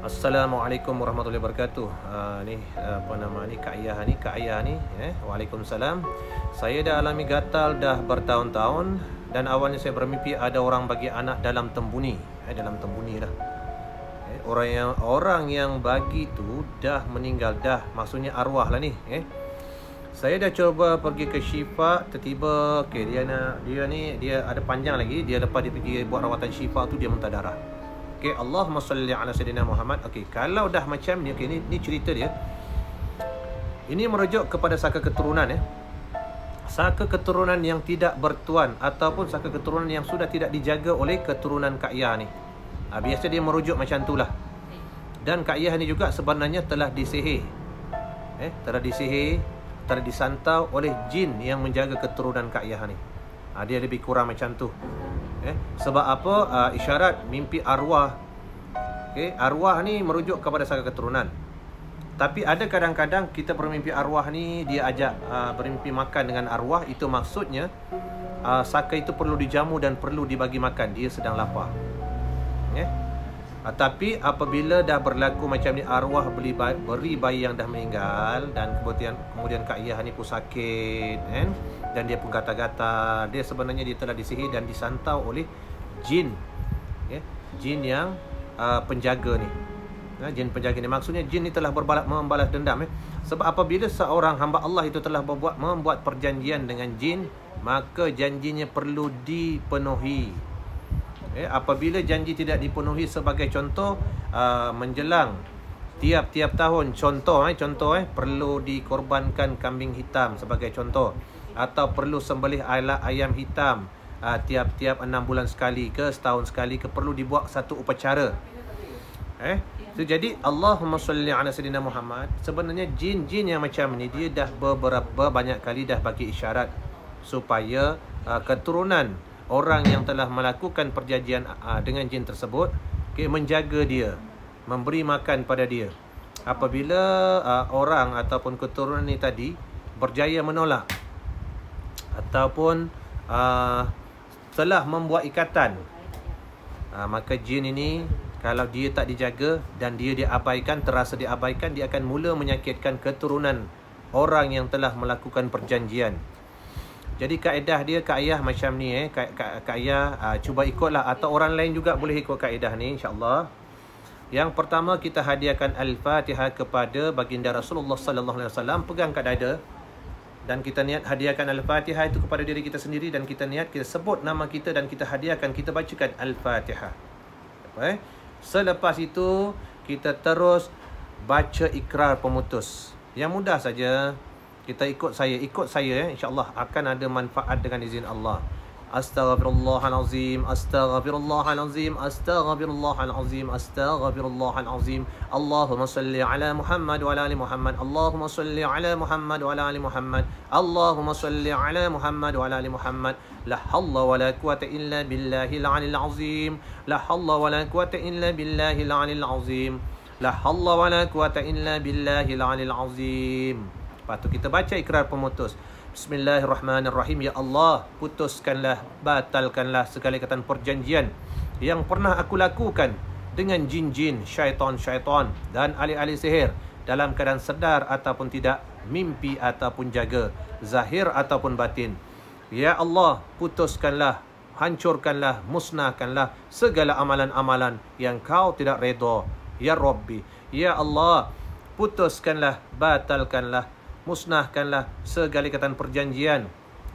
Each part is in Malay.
Assalamualaikum warahmatullahi wabarakatuh. Kak Ayah ni. Waalaikumsalam. Saya dah alami gatal dah bertahun-tahun dan awalnya saya bermimpi ada orang bagi anak dalam tembuni. Dalam tembuni lah. Orang yang bagi tu dah meninggal dah. Maksudnya arwah lah ni. Saya dah cuba pergi ke Syifa, tiba-tiba dia ada panjang lagi. Dia lepas dia pergi buat rawatan Syifa tu dia muntah darah. Allahumma salli ala sayyidina Muhammad. Kalau dah macam ni, ni cerita dia. Ini merujuk kepada saka keturunan Saka keturunan yang tidak bertuan ataupun saka keturunan yang sudah tidak dijaga oleh keturunan Kak Yah ni. Biasa dia merujuk macam itulah. Dan Kak Yah ni juga sebenarnya telah disihir. Telah disantau oleh jin yang menjaga keturunan Kak Yah ni. Dia lebih kurang macam tu. Sebab apa? Isyarat mimpi arwah. Arwah ni merujuk kepada saka keturunan. Tapi ada kadang-kadang kita bermimpi arwah ni, dia ajak bermimpi makan dengan arwah. Itu maksudnya saka itu perlu dijamu dan perlu dibagi makan. Dia sedang lapar. Tapi apabila dah berlaku macam ni, arwah beri bayi yang dah meninggal dan kemudian Kak Yah ni pun sakit dan dia pun gatal-gatal, dia sebenarnya dia telah disihir dan disantau oleh jin. Jin yang penjaga ni. Jin penjaga ni maksudnya jin ni telah membalas dendam. Sebab apabila seorang hamba Allah itu telah membuat perjanjian dengan jin, maka janjinya perlu dipenuhi. Apabila janji tidak dipenuhi, sebagai contoh, menjelang tiap-tiap tahun, contoh perlu dikorbankan kambing hitam sebagai contoh, atau perlu sembelih ayam hitam tiap-tiap 6 bulan sekali ke setahun sekali ke, perlu dibuat satu upacara. Jadi Allahumma salli ala sayyidina Muhammad. Sebenarnya jin-jin yang macam ni dia dah banyak kali dah bagi isyarat supaya keturunan orang yang telah melakukan perjanjian dengan jin tersebut menjaga dia, memberi makan pada dia. Apabila orang ataupun keturunan ni tadi berjaya menolak ataupun telah membuat ikatan, maka jin ini kalau dia tak dijaga dan dia diabaikan, terasa diabaikan, dia akan mula menyakitkan keturunan orang yang telah melakukan perjanjian. Jadi kaedah dia Kak Yah macam ni. Kak Yah cuba ikutlah, atau orang lain juga boleh ikut kaedah ni insya-Allah. Yang pertama, kita hadiahkan Al-Fatihah kepada baginda Rasulullah sallallahu alaihi wasallam, pegang kat dada, dan kita niat hadiahkan Al-Fatihah itu kepada diri kita sendiri, dan kita niat kita sebut nama kita dan kita hadiahkan, kita bacakan Al-Fatihah. Selepas itu kita terus baca ikrar pemutus. Yang mudah saja. Kita ikut saya insya-Allah akan ada manfaat dengan izin Allah. Astaghfirullahalazim, astaghfirullahalazim, astaghfirullahalazim, astaghfirullahalazim. Allahumma salli ala Muhammad wa ala ali Muhammad. Allahumma salli ala Muhammad wa ala ali Muhammad. Allahumma salli ala Muhammad wa ala ali Muhammad. La hawla wa la quwata illa billahil aliyil azim. La hawla wa la quwata illa billahil aliyil azim. La hawla wa la quwata illa billahil aliyil azim. Lepas tu kita baca ikrar pemutus. Bismillahirrahmanirrahim. Ya Allah, putuskanlah, batalkanlah segala ikatan perjanjian yang pernah aku lakukan dengan jin-jin, syaitan-syaitan dan ahli-ahli sihir, dalam keadaan sedar ataupun tidak, mimpi ataupun jaga, zahir ataupun batin. Ya Allah, putuskanlah, hancurkanlah, musnahkanlah segala amalan-amalan yang kau tidak redha. Ya Rabbi, ya Allah, putuskanlah, batalkanlah, musnahkanlah segala ikatan perjanjian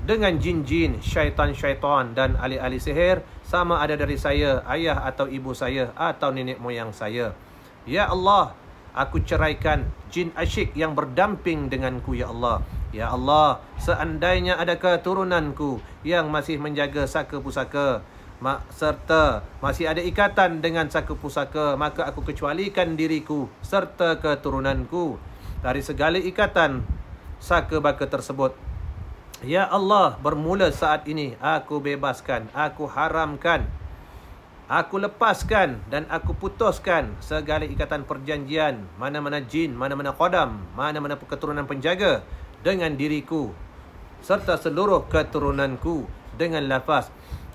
dengan jin-jin, syaitan-syaitan dan ahli-ahli sihir, sama ada dari saya, ayah atau ibu saya atau nenek moyang saya. Ya Allah, aku ceraikan jin asyik yang berdamping denganku, ya Allah. Ya Allah, seandainya ada keturunanku yang masih menjaga saka pusaka serta masih ada ikatan dengan saka pusaka, maka aku kecualikan diriku serta keturunanku dari segala ikatan saka baka tersebut. Ya Allah, bermula saat ini aku bebaskan, aku haramkan, aku lepaskan dan aku putuskan segala ikatan perjanjian, mana-mana jin, mana-mana qadam, mana-mana keturunan penjaga dengan diriku serta seluruh keturunanku dengan lafaz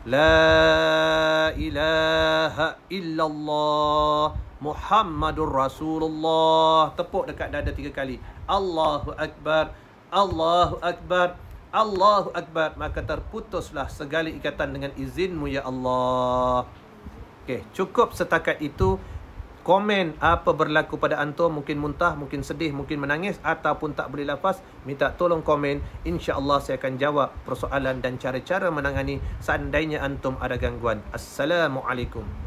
La ilaha illallah Muhammadur Rasulullah. Tepuk dekat dada 3 kali. Allahu Akbar, Allahu Akbar, Allahu Akbar. Maka terputuslah segala ikatan dengan izinmu ya Allah. Okey, cukup setakat itu. Komen apa berlaku pada antum, mungkin muntah, mungkin sedih, mungkin menangis ataupun tak boleh lafaz, minta tolong komen. InsyaAllah saya akan jawab persoalan dan cara-cara menangani seandainya antum ada gangguan. Assalamualaikum.